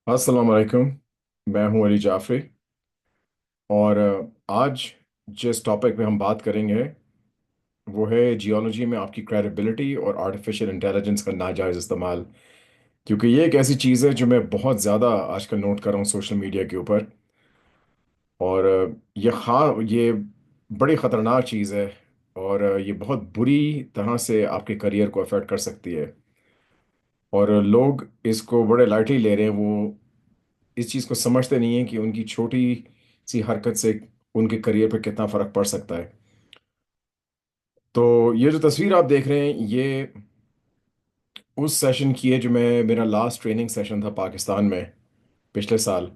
अस्सलाम वालेकुम। मैं हूं अली जाफरी। और आज जिस टॉपिक पे हम बात करेंगे वो है जियोलॉजी में आपकी क्रेडिबिलिटी और आर्टिफिशियल इंटेलिजेंस का नाजायज़ इस्तेमाल। क्योंकि ये एक ऐसी चीज़ है जो मैं बहुत ज़्यादा आजकल नोट कर रहा हूँ सोशल मीडिया के ऊपर। और ये बड़ी ख़तरनाक चीज़ है। और ये बहुत बुरी तरह से आपके करियर को अफेक्ट कर सकती है। और लोग इसको बड़े लाइटली ले रहे हैं। वो इस चीज़ को समझते नहीं है कि उनकी छोटी सी हरकत से उनके करियर पे कितना फर्क पड़ सकता है। तो ये जो तस्वीर आप देख रहे हैं ये उस सेशन की है जो मैं मेरा लास्ट ट्रेनिंग सेशन था पाकिस्तान में पिछले साल।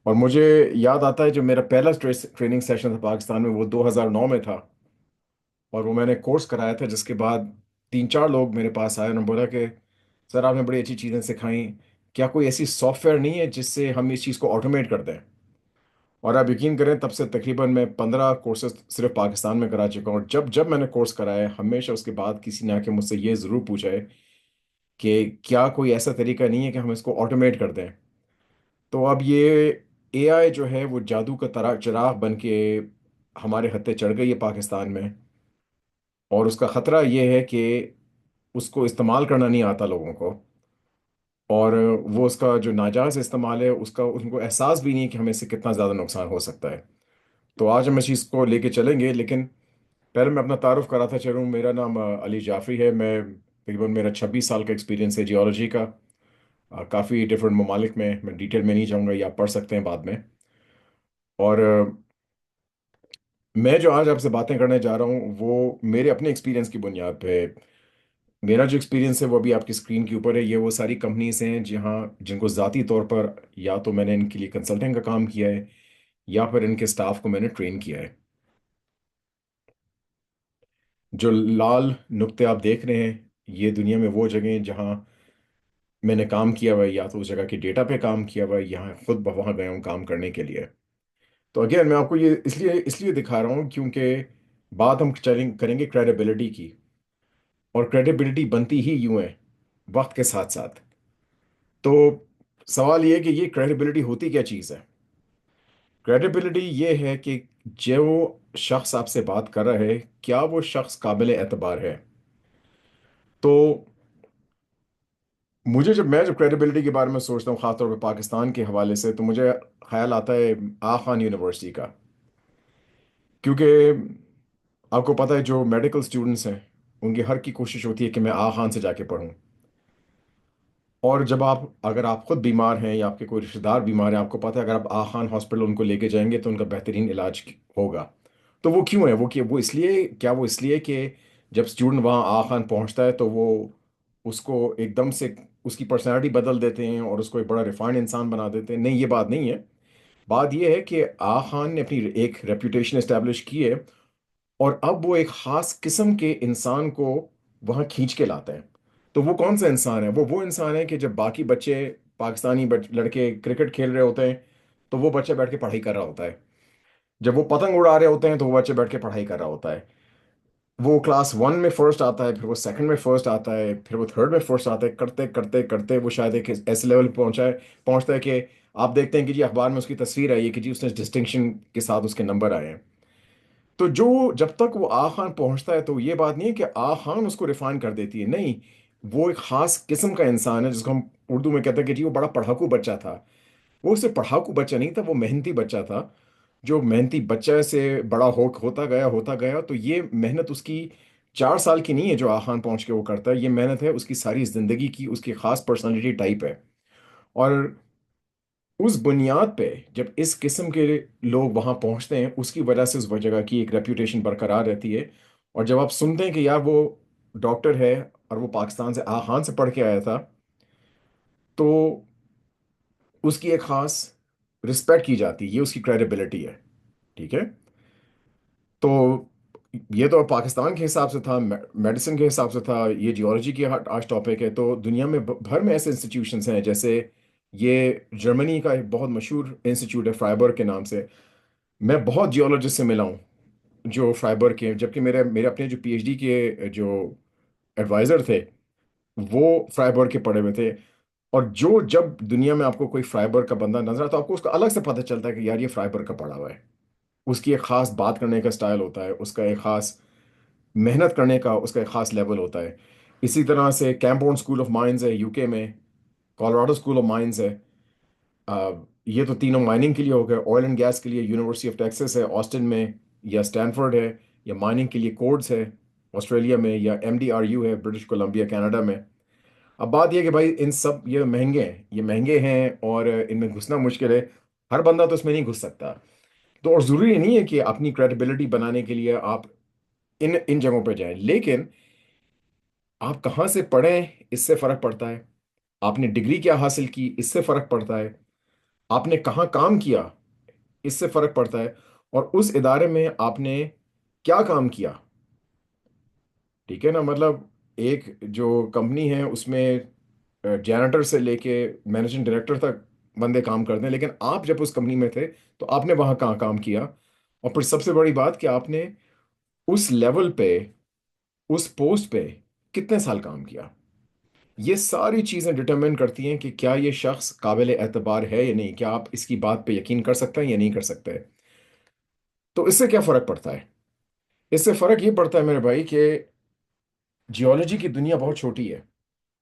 और मुझे याद आता है जो मेरा पहला ट्रेनिंग सेशन था पाकिस्तान में वो 2009 में था। और वो मैंने कोर्स कराया था जिसके बाद तीन चार लोग मेरे पास आए। उन्होंने बोला कि सर आपने बड़ी अच्छी चीज़ें सिखाई, क्या कोई ऐसी सॉफ्टवेयर नहीं है जिससे हम इस चीज़ को ऑटोमेट कर दें। और आप यकीन करें तब से तकरीबन मैं 15 कोर्सेज सिर्फ पाकिस्तान में करा चुका हूँ। जब जब मैंने कोर्स कराया है हमेशा उसके बाद किसी ने आके मुझसे ये ज़रूर पूछा है कि क्या कोई ऐसा तरीका नहीं है कि हम इसको ऑटोमेट कर दें। तो अब ये एआई जो है वो जादू का तरा चिराग बन के हमारे हत्थे चढ़ गई है पाकिस्तान में। और उसका ख़तरा ये है कि उसको इस्तेमाल करना नहीं आता लोगों को। और वो उसका जो नाजायज़ इस्तेमाल है उसका उनको एहसास भी नहीं है कि हमें इससे कितना ज़्यादा नुकसान हो सकता है। तो आज हम इस चीज़ को लेके चलेंगे, लेकिन पहले मैं अपना तारुफ कराता चलूँ। मेरा नाम अली जाफरी है। मैं तकरीबन मेरा 26 साल का एक्सपीरियंस है जियोलॉजी का। काफ़ी डिफरेंट ममालिक में। मैं डिटेल में नहीं जाऊँगा, ये आप पढ़ सकते हैं बाद में। और मैं जो आज आपसे बातें करने जा रहा हूँ वो मेरे अपने एक्सपीरियंस की बुनियाद पे है। मेरा जो एक्सपीरियंस है वो अभी आपकी स्क्रीन के ऊपर है। ये वो सारी कंपनीज हैं जहाँ जिनको ज़ाती तौर पर या तो मैंने इनके लिए कंसल्टिंग का काम किया है या फिर इनके स्टाफ को मैंने ट्रेन किया है। जो लाल नुक्ते आप देख रहे हैं ये दुनिया में वो जगह हैं जहाँ मैंने काम किया हुआ है, या तो उस जगह के डेटा पे काम किया हुआ है, यहाँ खुद वहाँ गया हूँ काम करने के लिए। तो अगेन मैं आपको ये इसलिए इसलिए दिखा रहा हूँ क्योंकि बात हम चलेंगे करेंगे क्रेडिबिलिटी की। और क्रेडिबिलिटी बनती ही यूं है वक्त के साथ साथ। तो सवाल ये है कि ये क्रेडिबिलिटी होती क्या चीज़ है। क्रेडिबिलिटी ये है कि जो शख्स आपसे बात कर रहा है क्या वो शख्स काबिल एतबार है। तो मुझे जब क्रेडिबिलिटी के बारे में सोचता हूँ खासतौर पर पाकिस्तान के हवाले से तो मुझे ख्याल आता है आ खान यूनिवर्सिटी का। क्योंकि आपको पता है जो मेडिकल स्टूडेंट्स हैं उनकी हर की कोशिश होती है कि मैं आ खान से जाके पढूं। और जब आप अगर आप खुद बीमार हैं या आपके कोई रिश्तेदार बीमार है, आपको पता है अगर आप आ खान हॉस्पिटल उनको लेके जाएंगे तो उनका बेहतरीन इलाज होगा। तो वो क्यों है, वो इसलिए क्या वो इसलिए कि जब स्टूडेंट वहाँ आ खान पहुँचता है तो वो उसको एकदम से उसकी पर्सनैलिटी बदल देते हैं और उसको एक बड़ा रिफाइंड इंसान बना देते हैं। नहीं, ये बात नहीं है। बात ये है कि आ खान ने अपनी एक रेपुटेशन इस्टेब्लिश की है और अब वो एक खास किस्म के इंसान को वहां खींच के लाता है। तो वो कौन सा इंसान है, वो इंसान है कि जब बाकी बच्चे पाकिस्तानी लड़के क्रिकेट खेल रहे होते हैं तो वो बच्चा बैठ के पढ़ाई कर रहा होता है। जब वो पतंग उड़ा रहे होते हैं तो वो बच्चे बैठ के पढ़ाई कर रहा होता है। वो क्लास वन में फर्स्ट आता है, फिर वो सेकंड में फर्स्ट आता है, फिर वो थर्ड में फर्स्ट आता है। करते करते करते वो शायद एक ऐसे लेवल पे पहुंचता है कि आप देखते हैं कि जी अखबार में उसकी तस्वीर आई है कि जी उसने डिस्टिंक्शन के साथ उसके नंबर आए हैं। तो जो जब तक वो आ खान पहुंचता है तो ये बात नहीं है कि आ खान उसको रिफाइन कर देती है। नहीं, वो एक खास किस्म का इंसान है जिसको हम उर्दू में कहते हैं कि जी वो बड़ा पढ़ाकू बच्चा था। वो सिर्फ पढ़ाकू बच्चा नहीं था, वो मेहनती बच्चा था। जो मेहनती बच्चा से बड़ा होता गया तो ये मेहनत उसकी 4 साल की नहीं है जो आ खान पहुंच के वो करता है। ये मेहनत है उसकी सारी जिंदगी की, उसकी खास पर्सनालिटी टाइप है। और उस बुनियाद पे जब इस किस्म के लोग वहां पहुंचते हैं उसकी वजह से उस जगह की एक रेप्यूटेशन बरकरार रहती है। और जब आप सुनते हैं कि यार वो डॉक्टर है और वो पाकिस्तान से आहान से पढ़ के आया था तो उसकी एक खास रिस्पेक्ट की जाती है। ये उसकी क्रेडिबिलिटी है। ठीक है। तो ये तो पाकिस्तान के हिसाब से था, मेडिसिन के हिसाब से था। ये जियोलॉजी की आज टॉपिक है। तो दुनिया में भर में ऐसे इंस्टीट्यूशंस हैं जैसे ये जर्मनी का एक बहुत मशहूर इंस्टीट्यूट है फ्राइबर्ग के नाम से। मैं बहुत जियोलॉजिस्ट से मिला हूँ जो फाइबर के, जबकि मेरे मेरे अपने जो पीएचडी के जो एडवाइजर थे वो फ्राइबर्ग के पढ़े हुए थे। और जो जब दुनिया में आपको कोई फाइबर का बंदा नजर आता है तो आपको उसका अलग से पता चलता है कि यार ये फाइबर का पड़ा हुआ है। उसकी एक खास बात करने का स्टाइल होता है, उसका एक खास मेहनत करने का उसका एक खास लेवल होता है। इसी तरह से कैम्बोर्न स्कूल ऑफ माइंस है यूके में, कोलोराडो स्कूल ऑफ माइंस है। ये तो तीनों माइनिंग के लिए हो गए। ऑयल एंड गैस के लिए यूनिवर्सिटी ऑफ टेक्सास है ऑस्टिन में, या स्टैनफोर्ड है। या माइनिंग के लिए कोड्स है ऑस्ट्रेलिया में, या एमडीआरयू है ब्रिटिश कोलंबिया कनाडा में। अब बात यह कि भाई इन सब ये महंगे हैं, ये महंगे हैं और इनमें घुसना मुश्किल है। हर बंदा तो इसमें नहीं घुस सकता। तो और ज़रूरी नहीं है कि अपनी क्रेडिबिलिटी बनाने के लिए आप इन इन जगहों पे जाएं, लेकिन आप कहाँ से पढ़ें इससे फ़र्क पड़ता है। आपने डिग्री क्या हासिल की इससे फ़र्क पड़ता है। आपने कहाँ काम किया इससे फ़र्क पड़ता है। और उस इदारे में आपने क्या काम किया। ठीक है ना, मतलब एक जो कंपनी है उसमें जैनेटर से लेके मैनेजिंग डायरेक्टर तक बंदे काम करते हैं, लेकिन आप जब उस कंपनी में थे तो आपने वहाँ कहाँ काम किया। और फिर सबसे बड़ी बात कि आपने उस लेवल पे, उस पोस्ट पे कितने साल काम किया। ये सारी चीज़ें डिटरमिन करती हैं कि क्या ये शख्स काबिल एतबार है या नहीं, क्या आप इसकी बात पे यकीन कर सकते हैं या नहीं कर सकते। तो इससे क्या फ़र्क पड़ता है। इससे फ़र्क ये पड़ता है मेरे भाई कि जियोलॉजी की दुनिया बहुत छोटी है।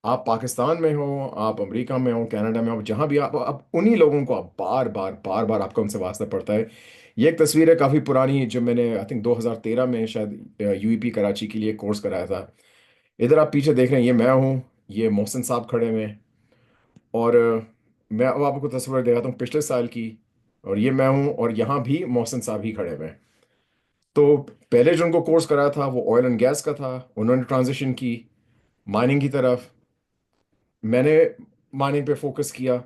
आप पाकिस्तान में हो, आप अमेरिका में हो, कनाडा में हो, जहां भी आप उन्हीं लोगों को आप बार बार बार बार आपका उनसे वास्ता पड़ता है। ये एक तस्वीर है काफ़ी पुरानी जो मैंने आई थिंक 2013 में शायद यूईपी कराची के लिए कोर्स कराया था। इधर आप पीछे देख रहे हैं, ये मैं हूँ, ये मोहसिन साहब खड़े हुए हैं। और मैं अब आपको तस्वीर दिखाता हूँ पिछले साल की। और ये मैं हूँ और यहाँ भी मोहसिन साहब ही खड़े हुए हैं। तो पहले जो उनको कोर्स कराया था वो ऑयल एंड गैस का था, उन्होंने ट्रांजिशन की माइनिंग की तरफ। मैंने माइनिंग पे फोकस किया।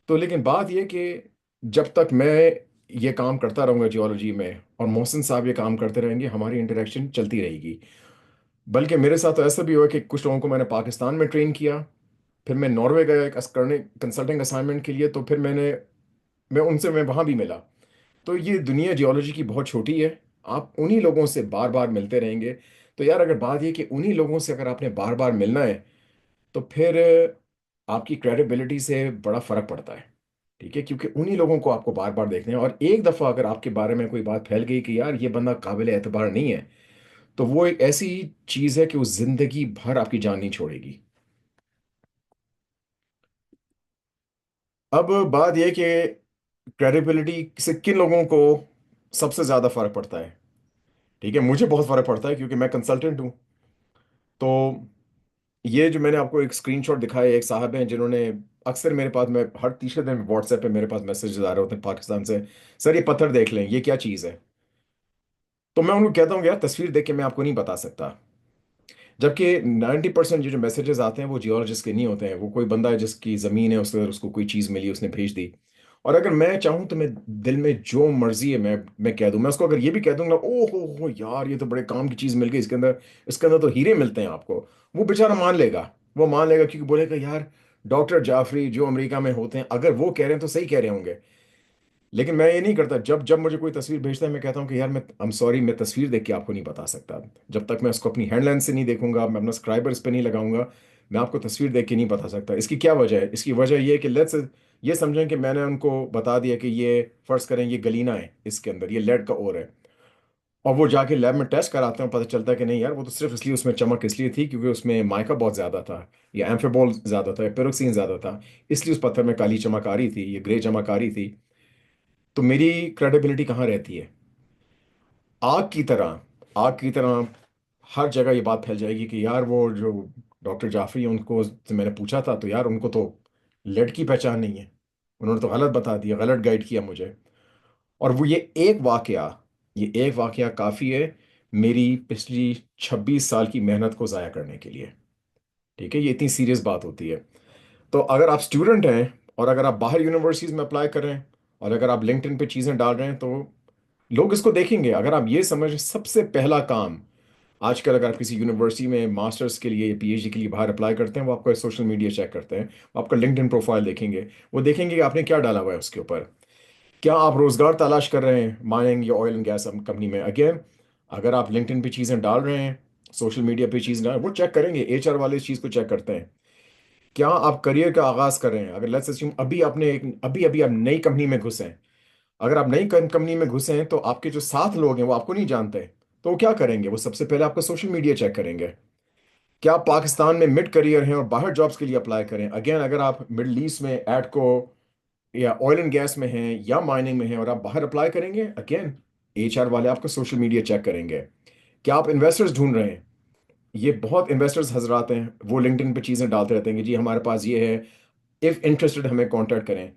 तो लेकिन बात यह कि जब तक मैं ये काम करता रहूँगा जियोलॉजी में और मोहसिन साहब ये काम करते रहेंगे, हमारी इंटरेक्शन चलती रहेगी। बल्कि मेरे साथ तो ऐसा भी हुआ कि कुछ लोगों को मैंने पाकिस्तान में ट्रेन किया, फिर मैं नॉर्वे गया एक करने कंसल्टिंग असाइनमेंट के लिए, तो फिर मैं वहाँ भी मिला। तो ये दुनिया जियोलॉजी की बहुत छोटी है। आप उन्हीं लोगों से बार बार मिलते रहेंगे। तो यार अगर बात ये कि उन्हीं लोगों से अगर आपने बार बार मिलना है तो फिर आपकी क्रेडिबिलिटी से बड़ा फर्क पड़ता है। ठीक है, क्योंकि उन्हीं लोगों को आपको बार बार देखना है। और एक दफ़ा अगर आपके बारे में कोई बात फैल गई कि यार ये बंदा काबिल एतबार नहीं है, तो वो एक ऐसी चीज़ है कि वो जिंदगी भर आपकी जान नहीं छोड़ेगी। अब बात यह कि क्रेडिबिलिटी से किन लोगों को सबसे ज़्यादा फर्क पड़ता है। ठीक है, मुझे बहुत फर्क पड़ता है क्योंकि मैं कंसल्टेंट हूँ। तो ये जो मैंने आपको एक स्क्रीनशॉट दिखाया, एक साहब हैं जिन्होंने अक्सर मेरे पास, मैं हर तीसरे दिन व्हाट्सएप पे मेरे पास मैसेजेस आ रहे होते हैं पाकिस्तान से, सर ये पत्थर देख लें ये क्या चीज़ है। तो मैं उनको कहता हूँ यार तस्वीर देख के मैं आपको नहीं बता सकता। जबकि 90% ये जो मैसेजेस आते हैं वो जियोलॉजिस्ट के नहीं होते हैं, वो कोई बंदा है जिसकी ज़मीन है, उसको कोई चीज़ मिली उसने भेज दी। और अगर मैं चाहूँ तो मैं दिल में जो मर्जी है मैं कह दूँ। मैं उसको अगर ये भी कह दूंगा, ओ हो यार ये तो बड़े काम की चीज़ मिल गई, इसके अंदर तो हीरे मिलते हैं आपको, वो बेचारा मान लेगा। वो मान लेगा क्योंकि बोलेगा यार डॉक्टर जाफरी जो अमेरिका में होते हैं अगर वो कह रहे हैं तो सही कह रहे होंगे। लेकिन मैं ये नहीं करता। जब जब मुझे कोई तस्वीर भेजता है मैं कहता हूँ कि यार मैं आई एम सॉरी, मैं तस्वीर देख के आपको नहीं बता सकता। जब तक मैं उसको अपनी हैंडलाइन से नहीं देखूंगा, मैं अपना स्क्राइबर्स पे नहीं लगाऊंगा, मैं आपको तस्वीर देख के नहीं बता सकता। इसकी क्या वजह है? इसकी वजह ये है कि लेट्स ये समझें कि मैंने उनको बता दिया कि ये फर्ज करें ये गलीना है, इसके अंदर ये लेड का ओर है। और वो जाके लैब में टेस्ट कराते हैं, पता चलता है कि नहीं यार वो तो सिर्फ इसलिए उसमें चमक इसलिए थी क्योंकि उसमें माइका बहुत ज़्यादा था, या एम्फिबोल ज़्यादा था, या पेरोक्सिन ज़्यादा था, इसलिए उस पत्थर में काली चमक आ रही थी, ये ग्रे चमक आ रही थी। तो मेरी क्रेडिबिलिटी कहाँ रहती है? आग की तरह, आग की तरह हर जगह ये बात फैल जाएगी कि यार वो जो डॉक्टर जाफरी हैं उनको से मैंने पूछा था तो यार उनको तो लेड की पहचान नहीं है, उन्होंने तो गलत बता दिया, गलत गाइड किया मुझे। और वो ये एक वाकया काफ़ी है मेरी पिछली 26 साल की मेहनत को ज़ाया करने के लिए। ठीक है, ये इतनी सीरियस बात होती है। तो अगर आप स्टूडेंट हैं और अगर आप बाहर यूनिवर्सिटीज़ में अप्लाई कर रहे हैं और अगर आप लिंक्डइन पे चीज़ें डाल रहे हैं तो लोग इसको देखेंगे। अगर आप ये समझ, सबसे पहला काम आजकल अगर आप किसी यूनिवर्सिटी में मास्टर्स के लिए पीएचडी के लिए बाहर अप्लाई करते हैं, वो आपका सोशल मीडिया चेक करते हैं, वो आपका लिंक्डइन प्रोफाइल देखेंगे, वो देखेंगे कि आपने क्या डाला हुआ है उसके ऊपर। क्या आप रोजगार तलाश कर रहे हैं माइनिंग या ऑयल एंड गैस कंपनी में? अगेन, अगर आप लिंक्डइन पे चीज़ें डाल रहे हैं, सोशल मीडिया पे चीज़ डाल, वो चेक करेंगे, एचआर वाले इस चीज़ को चेक करते हैं। क्या आप करियर का आगाज कर रहे हैं? अगर लेट्स अज्यूम अभी आपने एक अभी अभी आप नई कंपनी में घुसे हैं। अगर आप नई कंपनी में घुसे हैं तो आपके जो साथ लोग हैं वो आपको नहीं जानते, तो वो क्या करेंगे? वो सबसे पहले आपका सोशल मीडिया चेक करेंगे। क्या आप पाकिस्तान में मिड करियर हैं और बाहर जॉब्स के लिए अप्लाई करें? अगेन, अगर आप मिडल ईस्ट में एडको या ऑयल एंड गैस में हैं या माइनिंग में हैं और आप बाहर अप्लाई करेंगे, अगेन एचआर वाले आपका सोशल मीडिया चेक करेंगे। क्या आप इन्वेस्टर्स ढूंढ रहे हैं? ये बहुत इन्वेस्टर्स हजरात हैं, वो लिंक्डइन पे चीज़ें डालते रहते हैं कि जी हमारे पास ये है, इफ़ इंटरेस्टेड हमें कांटेक्ट करें।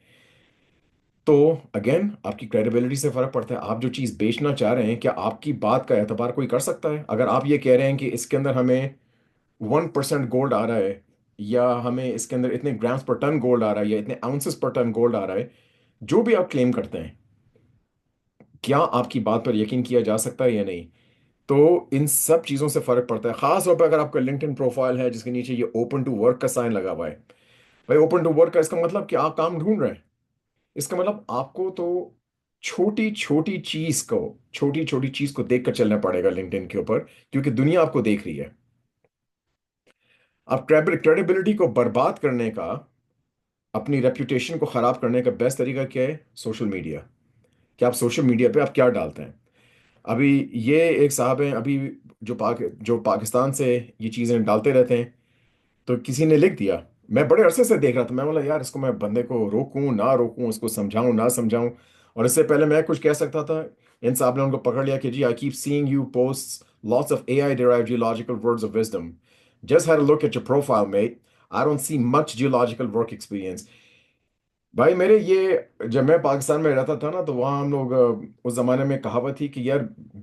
तो अगेन आपकी क्रेडिबिलिटी से फर्क पड़ता है। आप जो चीज़ बेचना चाह रहे हैं, क्या आपकी बात का एतबार कोई कर सकता है? अगर आप ये कह रहे हैं कि इसके अंदर हमें 1% गोल्ड आ रहा है, या हमें इसके अंदर इतने ग्राम्स पर टन गोल्ड आ रहा है, या इतने आउंसेस पर टन गोल्ड आ रहा है, जो भी आप क्लेम करते हैं, क्या आपकी बात पर यकीन किया जा सकता है या नहीं? तो इन सब चीज़ों से फर्क पड़ता है, खास तौर पर अगर आपका लिंक्डइन प्रोफाइल है जिसके नीचे ये ओपन टू वर्क का साइन लगा हुआ है। भाई ओपन टू वर्क का इसका मतलब कि आप काम ढूंढ रहे हैं। इसका मतलब आपको तो छोटी छोटी चीज को छोटी छोटी चीज को देखकर चलना पड़ेगा लिंक्डइन के ऊपर, क्योंकि दुनिया आपको देख रही है। आप क्रेडिबिलिटी को बर्बाद करने का, अपनी रेपुटेशन को खराब करने का बेस्ट तरीका क्या है? Social media. कि आप सोशल मीडिया पे आप क्या डालते हैं। अभी ये एक साहब हैं अभी, जो पाकिस्तान से ये चीज़ें डालते रहते हैं। तो किसी ने लिख दिया, मैं बड़े अरसे से देख रहा था, मैं बोला यार इसको मैं बंदे को रोकूं ना रोकूं, इसको समझाऊं ना समझाऊं। और इससे पहले मैं कुछ कह सकता था, इन साहब ने उनको पकड़ लिया कि जी I keep seeing you post lots of AI derived geological words of wisdom. Just had a look at your profile, mate. I don't see much geological work experience. भाई मेरे ये, जब मैं पाकिस्तान में रहता था ना, तो वहाँ हम लोग उस जमाने में कहावत थी कि यार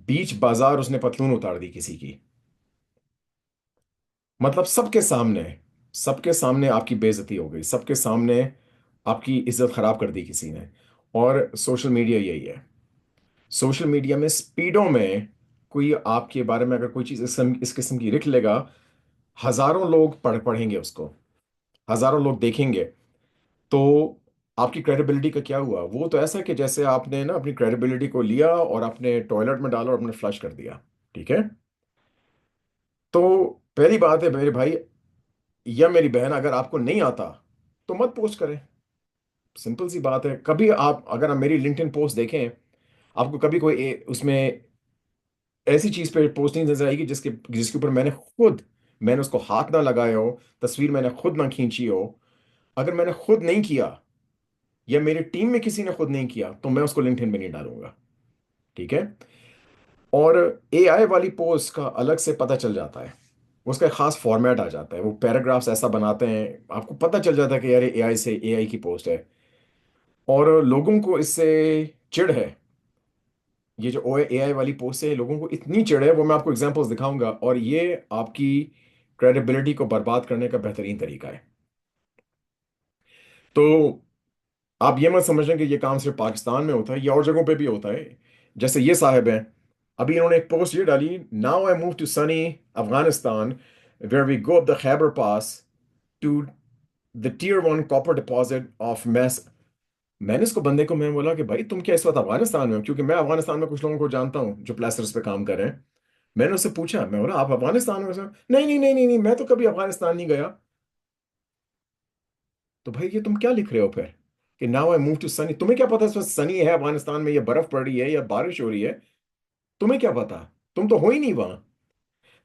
बीच बाजार उसने पतलून उतार दी किसी की। मतलब सबके सामने आपकी बेइज्जती हो गई, सबके सामने आपकी इज्जत खराब कर दी किसी ने। और सोशल मीडिया यही है। सोशल मीडिया में स्पीडों में कोई आपके बारे में अगर कोई चीज़ इस किस्म की लिख लेगा, हजारों लोग पढ़ेंगे उसको, हजारों लोग देखेंगे। तो आपकी क्रेडिबिलिटी का क्या हुआ? वो तो ऐसा है कि जैसे आपने ना अपनी क्रेडिबिलिटी को लिया और अपने टॉयलेट में डाला और अपने फ्लश कर दिया। ठीक है? तो पहली बात है मेरे भाई या मेरी बहन, अगर आपको नहीं आता तो मत पोस्ट करें। सिंपल सी बात है। कभी आप अगर आप मेरी लिंक्डइन पोस्ट देखें, आपको कभी कोई उसमें ऐसी चीज पे पोस्ट नहीं नजर आएगी जिसके जिसके ऊपर मैंने उसको हाथ ना लगाया हो, तस्वीर मैंने खुद ना खींची हो। अगर मैंने खुद नहीं किया या मेरी टीम में किसी ने खुद नहीं किया तो मैं उसको लिंक्डइन पे नहीं डालूंगा। ठीक है? और एआई वाली पोस्ट का अलग से पता चल जाता है, उसका एक खास फॉर्मेट आ जाता है, वो पैराग्राफ्स ऐसा बनाते हैं, आपको पता चल जाता है कि यार एआई से एआई की पोस्ट है। और लोगों को इससे चिढ़ है। ये जो ओ एआई वाली पोस्ट है, लोगों को इतनी चिढ़ है, वो मैं आपको एग्जांपल्स दिखाऊंगा, और ये आपकी क्रेडिबिलिटी को बर्बाद करने का बेहतरीन तरीका है। तो आप ये मत समझें कि ये काम सिर्फ पाकिस्तान में होता है, ये और जगहों पे भी होता है। जैसे ये साहब हैं, अभी इन्होंने एक पोस्ट ये डाली, now I move to sunny Afghanistan where we go up the Khyber pass to the tier 1 copper deposit of Mes. मैंने इसको बंदे को मैं बोला कि भाई तुम क्या इस वक्त अफगानिस्तान में हो? क्योंकि मैं अफगानिस्तान में कुछ लोगों को जानता हूँ जो प्लेस्टर्स पे काम कर रहे हैं। मैंने उससे पूछा, मैं बोला आप अफगानिस्तान में हो सर? नहीं नहीं नहीं नहीं नहीं, मैं तो कभी अफगानिस्तान नहीं गया। तो भाई ये तुम क्या लिख रहे हो फिर कि now I move to sunny? तुम्हें क्या पता इस वक्त सनी है अफगानिस्तान में, या बर्फ पड़ रही है या बारिश हो रही है? तुम्हें क्या पता? तुम तो हो ही नहीं वहां।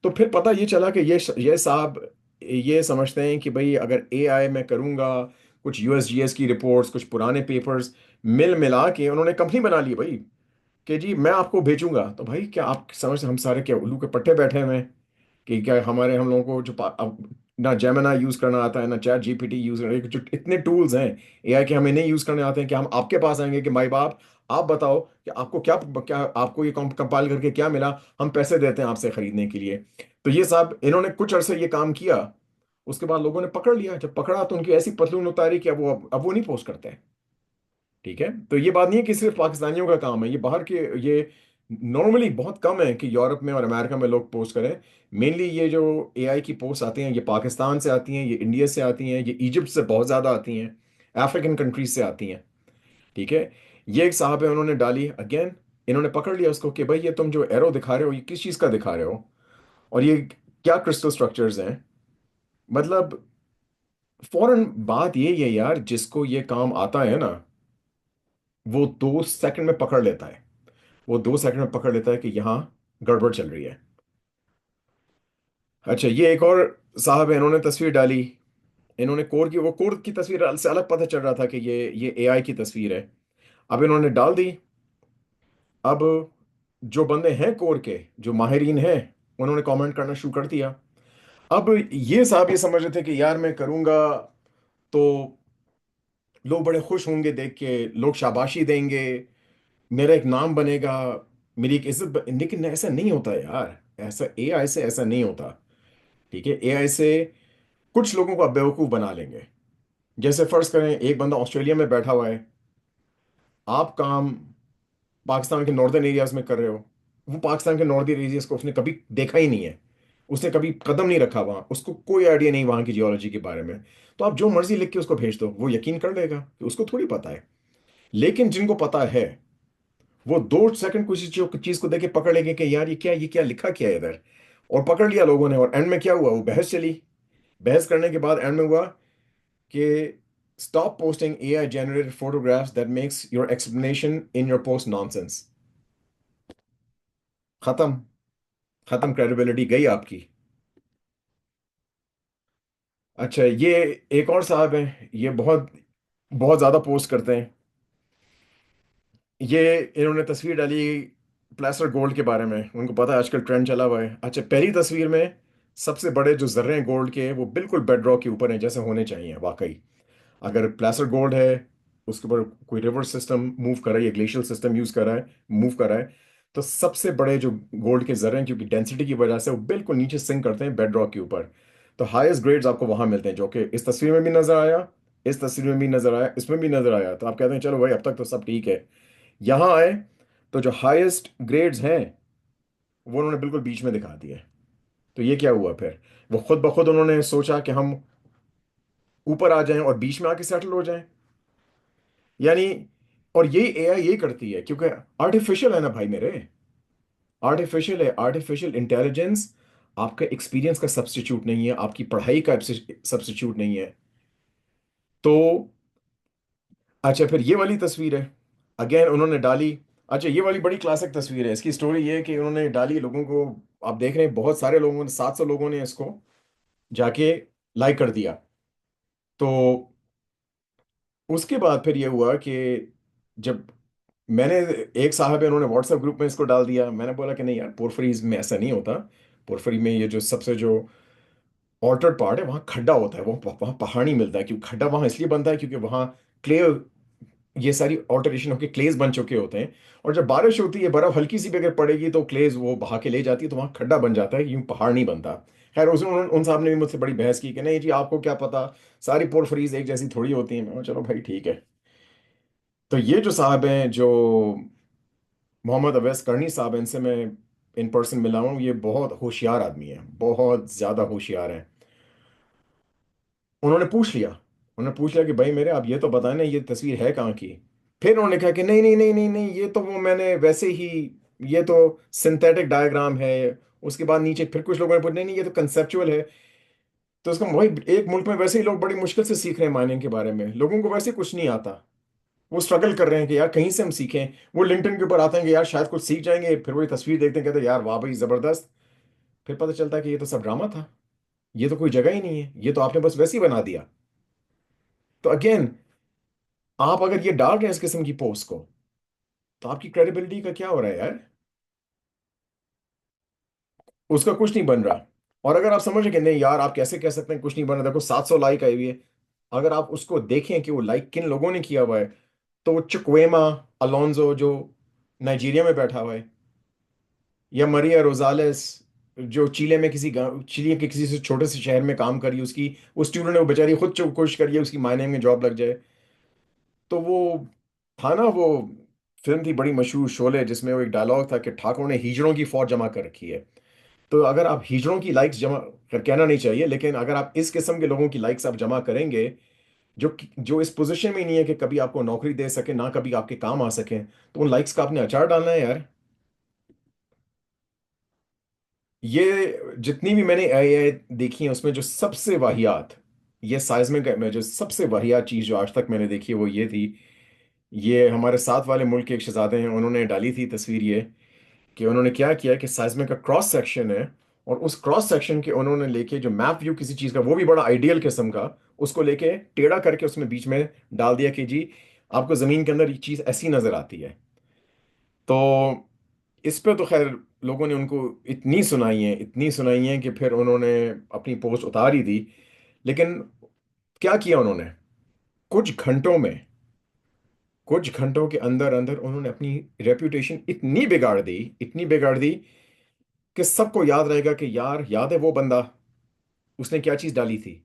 तो फिर पता ये चला कि ये साहब ये समझते हैं कि भाई अगर एआई में करूंगा, कुछ यूएसजीएस की रिपोर्ट्स, कुछ पुराने पेपर्स मिल मिला के उन्होंने कंपनी बना ली भाई, कि जी मैं आपको भेजूंगा। तो भाई क्या आप समझते हम सारे क्या उल्लू के पट्टे बैठे हुए हैं? कि क्या हम लोगों को जो अब ना जेमिना यूज करना आता है, ना चैट जीपीटी यूज करना, जो इतने टूल्स हैं एआई के हमें नहीं यूज करने आते हैं, कि हम आपके पास आएंगे कि भाई बाप आप बताओ कि आपको क्या क्या आपको ये कंपाइल करके क्या मिला, हम पैसे देते हैं आपसे खरीदने के लिए। तो ये साहब इन्होंने कुछ अरसे ये काम किया, उसके बाद लोगों ने पकड़ लिया। जब पकड़ा तो उनकी ऐसी पतलून उतारी कि अब वो नहीं पोस्ट करते हैं। ठीक है? तो ये बात नहीं है कि सिर्फ पाकिस्तानियों का काम है, ये बाहर के, ये नॉर्मली बहुत कम है कि यूरोप में और अमेरिका में लोग पोस्ट करें। मेनली ये जो एआई की पोस्ट आती हैं, ये पाकिस्तान से आती हैं, ये इंडिया से आती हैं, ये इजिप्ट से बहुत ज़्यादा आती हैं, अफ्रीकन कंट्रीज से आती हैं। ठीक है? ये एक साहब है, उन्होंने डाली, अगेन इन्होंने पकड़ लिया उसको कि भाई ये तुम जो एरो दिखा रहे हो ये किस चीज़ का दिखा रहे हो, और ये क्या क्रिस्टल स्ट्रक्चर्स हैं? मतलब फौरन बात ये है यार, जिसको ये काम आता है ना, वो 2 सेकंड में पकड़ लेता है। वो 2 सेकंड में पकड़ लेता है कि यहाँ गड़बड़ चल रही है। अच्छा, ये एक और साहब है, इन्होंने तस्वीर डाली। इन्होंने कोर की, वो कोर की तस्वीर से अलग पता चल रहा था कि ये एआई की तस्वीर है। अब इन्होंने डाल दी। अब जो बंदे हैं कोर के, जो माहिरीन हैं, उन्होंने कमेंट करना शुरू कर दिया। अब ये साहब ये समझ रहे थे कि यार मैं करूंगा तो लोग बड़े खुश होंगे देख के, लोग शाबाशी देंगे, मेरा एक नाम बनेगा, मेरी एक इज्जत लेकिन ऐसा नहीं होता यार। ऐसा एआई से ऐसा नहीं होता। ठीक है, एआई से कुछ लोगों को आप बेवकूफ बना लेंगे। जैसे फर्ज करें एक बंदा ऑस्ट्रेलिया में बैठा हुआ है, आप काम पाकिस्तान के नॉर्दर्न एरियाज में कर रहे हो। वो पाकिस्तान के नॉर्दर्न एरियाज को उसने कभी देखा ही नहीं है, उसने कभी कदम नहीं रखा वहां, उसको कोई आइडिया नहीं वहां की जियोलॉजी के बारे में। तो आप जो मर्जी लिख के उसको भेज दो, वो यकीन कर लेगा कि उसको थोड़ी पता है। लेकिन जिनको पता है, वो 2 सेकंड किसी चीज को देख के पकड़ लेंगे कि यार ये क्या लिखा क्या है इधर। और पकड़ लिया लोगों ने, और एंड में क्या हुआ, वो बहस चली। बहस करने के बाद एंड में हुआ कि stop posting AI generated photographs that makes your explanation in your post nonsense. खत्म। खत्म, क्रेडिबिलिटी गई आपकी। अच्छा, ये एक और साहब हैं, ये बहुत बहुत ज्यादा पोस्ट करते हैं। ये इन्होंने तस्वीर डाली प्लास्टर गोल्ड के बारे में, उनको पता है आजकल ट्रेंड चला हुआ है। अच्छा, पहली तस्वीर में सबसे बड़े जो जर्रे हैं गोल्ड के, वो बिल्कुल बेड रॉक के ऊपर हैं जैसे होने चाहिए वाकई। अगर प्लास्टर गोल्ड है, उसके ऊपर कोई रिवर सिस्टम मूव कर रहा है या ग्लेशियल सिस्टम यूज कर रहा है, मूव कर रहा है, तो सबसे बड़े जो गोल्ड के जर्रे हैं, क्योंकि डेंसिटी की वजह से वो बिल्कुल नीचे सिंक करते हैं बेड रॉक के ऊपर। तो हाईएस्ट ग्रेड्स आपको वहां मिलते हैं, जो कि इस तस्वीर में भी नजर आया, इस तस्वीर में भी नजर आया, इसमें भी नजर आया। तो आप कहते हैं चलो भाई अब तक तो सब ठीक है। यहां आए तो जो हाईएस्ट ग्रेड्स हैं, वो उन्होंने बिल्कुल बीच में दिखा दिए। तो ये क्या हुआ फिर? वो खुद ब खुद उन्होंने सोचा कि हम ऊपर आ जाएं और बीच में आके सेटल हो जाएं। यानी, और ये एआई ये करती है क्योंकि आर्टिफिशियल है ना भाई मेरे। आर्टिफिशियल है, आर्टिफिशियल इंटेलिजेंस आपका एक्सपीरियंस का सब्स्टिट्यूट नहीं है, आपकी पढ़ाई का सब्स्टिट्यूट नहीं है। तो अच्छा, फिर ये वाली तस्वीर है, अगेन उन्होंने डाली। अच्छा, ये वाली बड़ी क्लासिक तस्वीर है। इसकी स्टोरी ये है कि उन्होंने डाली लोगों को, आप देख रहे हैं बहुत सारे लोगों ने, 700 लोगों ने इसको जाके लाइक कर दिया। तो उसके बाद फिर ये हुआ कि जब मैंने, एक साहब है उन्होंने व्हाट्सएप ग्रुप में इसको डाल दिया, मैंने बोला कि नहीं यार, पोरफरीज में ऐसा नहीं होता। पोरफरी में ये जो सबसे जो ऑल्टर्ड पार्ट है, वहाँ खड्डा होता है, वो वहाँ पहाड़ नहीं मिलता है। क्योंकि खड्डा वहाँ इसलिए बनता है क्योंकि वहाँ क्ले, ये सारी ऑल्टरेशन होकर क्लेज बन चुके होते हैं। और जब बारिश होती है, बर्फ हल्की सी भी अगर पड़ेगी तो क्लेज वो बहा के ले जाती है, तो वहाँ खड्डा बन जाता है, यूं पहाड़ नहीं बनता। खैर उन साहब ने भी मुझसे बड़ी बहस की कि नहीं जी आपको क्या पता, सारी पोरफरीज एक जैसी थोड़ी होती हैं। मैं बोला, चलो भाई ठीक है। तो ये जो साहब हैं, जो मोहम्मद अवैस करनी साहब हैं, इनसे मैं इन पर्सन मिला हूँ। ये बहुत होशियार आदमी है, बहुत ज्यादा होशियार है। उन्होंने पूछ लिया, उन्होंने पूछ लिया कि भाई मेरे आप ये तो बताएं ना, ये तस्वीर है कहाँ की। फिर उन्होंने कहा कि नहीं नहीं नहीं नहीं नहीं, ये तो वो मैंने वैसे ही, ये तो सिंथेटिक डायग्राम है। उसके बाद नीचे फिर कुछ लोगों ने पूछा नहीं नहीं, ये तो कंसेप्चुअल है। तो उसका वही, एक मुल्क में वैसे ही लोग बड़ी मुश्किल से सीख रहे हैं माइनिंग के बारे में, लोगों को वैसे कुछ नहीं आता। वो स्ट्रगल कर रहे हैं कि यार कहीं से हम सीखें। वो लिंक्डइन के ऊपर आते हैं कि यार शायद कुछ सीख जाएंगे, फिर वही तस्वीर देखते हैं कहते हैं यार वाह भाई जबरदस्त। फिर पता चलता है कि ये तो सब ड्रामा था, ये तो कोई जगह ही नहीं है, ये तो आपने बस वैसे ही बना दिया। तो अगेन, आप अगर ये डाल रहे हैं इस किस्म की पोस्ट को, तो आपकी क्रेडिबिलिटी का क्या हो रहा है यार? उसका कुछ नहीं बन रहा। और अगर आप समझ रहे कि नहीं यार, आप कैसे कह सकते हैं कुछ नहीं बन रहा, देखो 700 लाइक आई हुई है। अगर आप उसको देखें कि वो लाइक किन लोगों ने किया हुआ है, तो वो चुक्वेमा अलोंजो जो नाइजीरिया में बैठा हुआ है, या मरिया रोजालेस जो चिले में किसी गाँव, चिली के किसी से छोटे से शहर में काम करी, उसकी वो स्टूडेंट है, वो बेचारी खुद कोशिश करी है उसकी मायने में जॉब लग जाए। तो वो था ना, वो फिल्म थी बड़ी मशहूर शोले, जिसमें वो एक डायलॉग था कि ठाकुर ने हिजड़ों की फौज जमा कर रखी है। तो अगर आप हिजड़ों की लाइक्स जमा कर, कहना नहीं चाहिए, लेकिन अगर आप इस किस्म के लोगों की लाइक्स आप जमा करेंगे, जो जो इस पोजीशन में नहीं है कि कभी आपको नौकरी दे सके, ना कभी आपके काम आ सके, तो उन लाइक्स का आपने अचार डालना है यार। ये जितनी भी मैंने एआई देखी है, उसमें जो सबसे वाहियात ये साइज्मिक इमेजेस, सबसे वाहियात चीज़ जो आज तक मैंने देखी है वो ये थी। ये हमारे साथ वाले मुल्क के एक शहजादे हैं, उन्होंने डाली थी तस्वीर ये, कि उन्होंने क्या किया कि साइज्मिक का क्रॉस सेक्शन है, और उस क्रॉस सेक्शन के उन्होंने लेके जो मैप व्यू किसी चीज़ का, वो भी बड़ा आइडियल किस्म का, उसको लेके टेढ़ा करके उसमें बीच में डाल दिया कि जी आपको ज़मीन के अंदर ये चीज़ ऐसी नज़र आती है। तो इस पे तो खैर लोगों ने उनको इतनी सुनाई है कि फिर उन्होंने अपनी पोस्ट उतार ही दी। लेकिन क्या किया उन्होंने, कुछ घंटों में, कुछ घंटों के अंदर अंदर उन्होंने अपनी रेप्यूटेशन इतनी बिगाड़ दी कि सबको याद रहेगा कि यार याद है वो बंदा, उसने क्या चीज डाली थी।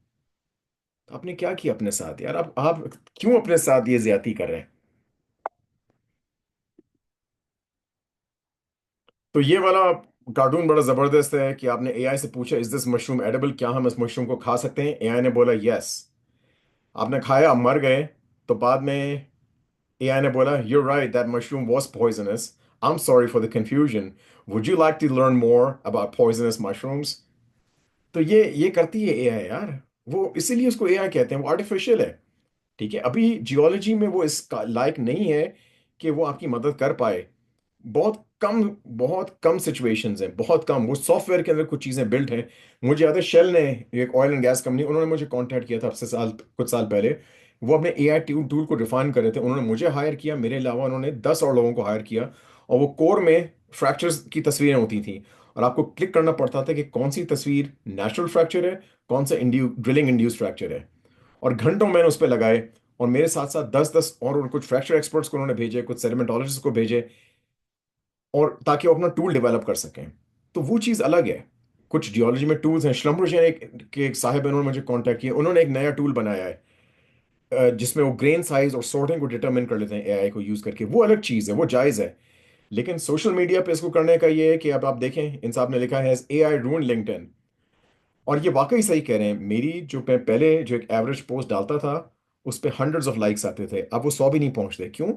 तो आपने क्या किया अपने साथ यार, आप क्यों अपने साथ ये ज्यादती कर रहे हैं। तो ये वाला कार्टून बड़ा जबरदस्त है कि आपने एआई से पूछा इज दिस मशरूम एडिबल, क्या हम इस मशरूम को खा सकते हैं, एआई ने बोला यस। आपने खाया, आप मर गए। तो बाद में एआई ने बोला you're right, that mushroom was poisonous, I'm sorry for the confusion, would you like to learn more about poisonous mushrooms। तो ये करती है एआई यार, वो इसीलिए उसको एआई कहते हैं, वो आर्टिफिशियल है। ठीक है, अभी जियोलॉजी में वो इस लायक नहीं है कि वो आपकी मदद कर पाए। बहुत कम सिचुएशंस हैं, बहुत कम, वो सॉफ्टवेयर के अंदर कुछ चीज़ें बिल्ट हैं। मुझे याद है शेल ने, एक ऑयल एंड गैस कंपनी, उन्होंने मुझे कांटेक्ट किया था अब से कुछ साल पहले। वो अपने एआई टूल को रिफाइन कर रहे थे, उन्होंने मुझे हायर किया, मेरे अलावा उन्होंने 10 और लोगों को हायर किया। और वो कोर में फ्रैक्चर्स की तस्वीरें होती थी, और आपको क्लिक करना पड़ता था कि कौन सी तस्वीर नेचुरल फ्रैक्चर है, कौन सा ड्रिलिंग इंड्यूस फ्रैक्चर है। और घंटों मैंने उस पर लगाए, और मेरे साथ साथ 10-10 और कुछ फ्रैक्चर एक्सपर्ट्स को उन्होंने भेजे, कुछ सेडिमेंटोलॉजिस्ट को भेजे, और ताकि वो अपना टूल डेवलप कर सकें। तो वो चीज़ अलग है। कुछ जियोलॉजी में टूल्स हैं, श्लम्बरजन के एक साहिब हैं, उन्होंने मुझे कांटेक्ट किया, उन्होंने एक नया टूल बनाया है जिसमें वो ग्रेन साइज और सॉर्टिंग को डिटरमिन कर लेते हैं एआई को यूज़ करके। वो अलग चीज़ है, वो जायज़ है। लेकिन सोशल मीडिया पे इसको करने का ये है कि अब आप देखें, इन साहब ने लिखा है एआई रूइंड लिंक्डइन। और ये वाकई सही कह रहे हैं। मेरी जो मैं पहले जो एक एवरेज पोस्ट डालता था, उस पे हंड्रेड्स ऑफ लाइक्स आते थे, अब वो 100 भी नहीं पहुंचते। क्यों?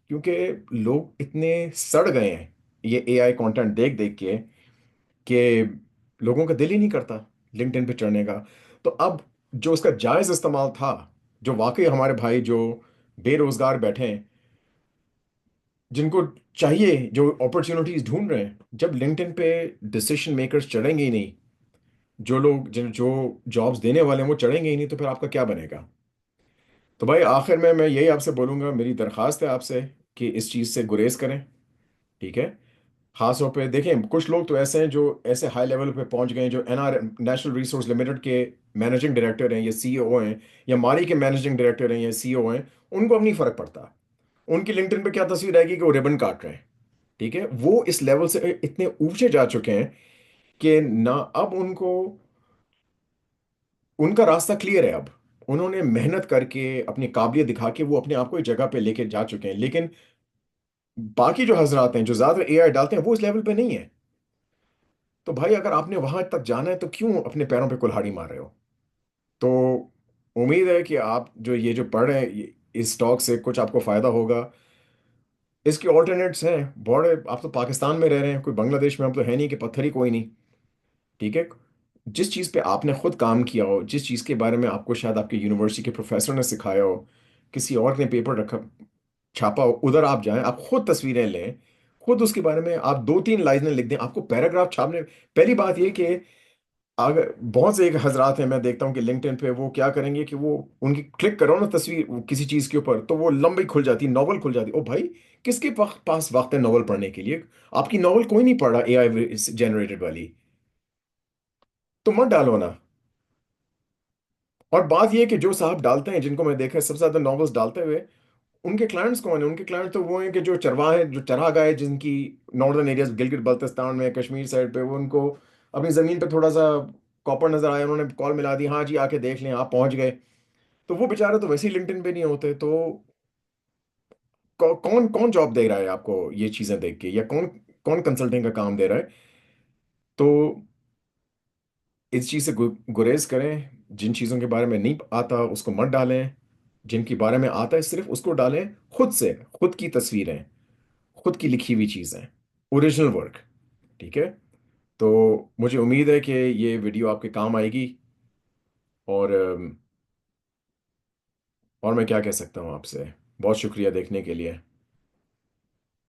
क्योंकि लोग इतने सड़ गए हैं ये एआई कंटेंट देख देख के, कि लोगों का दिल ही नहीं करता लिंक्डइन पे चढ़ने का। तो अब जो उसका जायज इस्तेमाल था, जो वाकई हमारे भाई जो बेरोजगार बैठे हैं, जिनको चाहिए, जो अपॉर्चुनिटीज ढूंढ रहे हैं, जब लिंक्डइन पे डिसीजन मेकर्स चढ़ेंगे ही नहीं, जो लोग जो जॉब्स देने वाले हैं वो चढ़ेंगे ही नहीं, तो फिर आपका क्या बनेगा। तो भाई आखिर में मैं यही आपसे बोलूंगा, मेरी दरख्वास्त है आपसे कि इस चीज़ से गुरेज करें। ठीक है। खास तौर पे देखें, कुछ लोग तो ऐसे हैं जो ऐसे हाई लेवल पे पहुंच गए हैं, जो एनआर नेशनल रिसोर्स लिमिटेड के मैनेजिंग डायरेक्टर हैं या सीईओ हैं, या मारी के मैनेजिंग डायरेक्टर हैं या सीईओ हैं, उनको अब नहीं फर्क पड़ता। उनकी लिंक्डइन पे क्या तस्वीर आएगी कि वो रिबन काट रहे हैं। ठीक है, वो इस लेवल से इतने ऊंचे जा चुके हैं कि ना अब उनको, उनका रास्ता क्लियर है अब। उन्होंने मेहनत करके अपनी काबिलियत दिखा के वो अपने आप को एक जगह पे लेके जा चुके हैं। लेकिन बाकी जो हजरात हैं जो ज्यादा एआई डालते हैं, वो इस लेवल पे नहीं है। तो भाई अगर आपने वहां तक जाना है तो क्यों अपने पैरों पे कुल्हाड़ी मार रहे हो। तो उम्मीद है कि आप जो ये जो पढ़ रहे हैं, इस टॉक से कुछ आपको फायदा होगा। इसके ऑल्टरनेट्स हैं बड़े। आप तो पाकिस्तान में रह रहे हैं, कोई बांग्लादेश में हम तो है नहीं कि पत्थर ही कोई नहीं। ठीक है। जिस चीज़ पे आपने खुद काम किया हो, जिस चीज़ के बारे में आपको शायद आपके यूनिवर्सिटी के प्रोफेसर ने सिखाया हो, किसी और ने पेपर रखा छापा हो, उधर आप जाएं, आप खुद तस्वीरें लें, खुद उसके बारे में आप 2-3 लाइनें लिख दें, आपको पैराग्राफ छापने। पहली बात ये कि अगर बहुत से एक हजरात हैं, मैं देखता हूँ कि लिंक्डइन पे वो क्या करेंगे कि वो उनकी क्लिक करो ना तस्वीर किसी चीज़ के ऊपर, तो वो लंबी खुल जाती, नॉवल खुल जाती। ओ भाई, किसके पास वक्त है नॉवल पढ़ने के लिए। आपकी नॉवल कोई नहीं पढ़ रहा एआई जनरेटेड वाली। तो मत डालो ना। और बात यह है कि जो साहब डालते हैं, जिनको मैं देखा है सबसे ज्यादा नॉवेल्स डालते हुए, उनके क्लाइंट्स कौन है? उनके क्लाइंट तो वो हैं कि जो चरवाहे हैं, जो चरागाह है, जिनकी नॉर्दर्न एरियाज, गिलगित बल्तिस्तान में, कश्मीर साइड पे, वो उनको अपनी जमीन पे थोड़ा सा कॉपर नजर आया, उन्होंने कॉल मिला दी, हाँ जी आके देख लें, आप पहुंच गए। तो वो बेचारे तो वैसे ही लिंक्डइन पे नहीं होते। तो कौन कौन जॉब दे रहा है आपको ये चीजें देख के, या कौन कौन कंसल्टिंग का काम दे रहा है। तो इस चीज से गुरेज करें। जिन चीजों के बारे में नहीं आता उसको मत डालें, जिनके बारे में आता है सिर्फ उसको डालें। खुद से, खुद की तस्वीरें, खुद की लिखी हुई चीजें, ओरिजिनल वर्क। ठीक है। तो मुझे उम्मीद है कि ये वीडियो आपके काम आएगी। और और मैं क्या कह सकता हूँ आपसे। बहुत शुक्रिया देखने के लिए।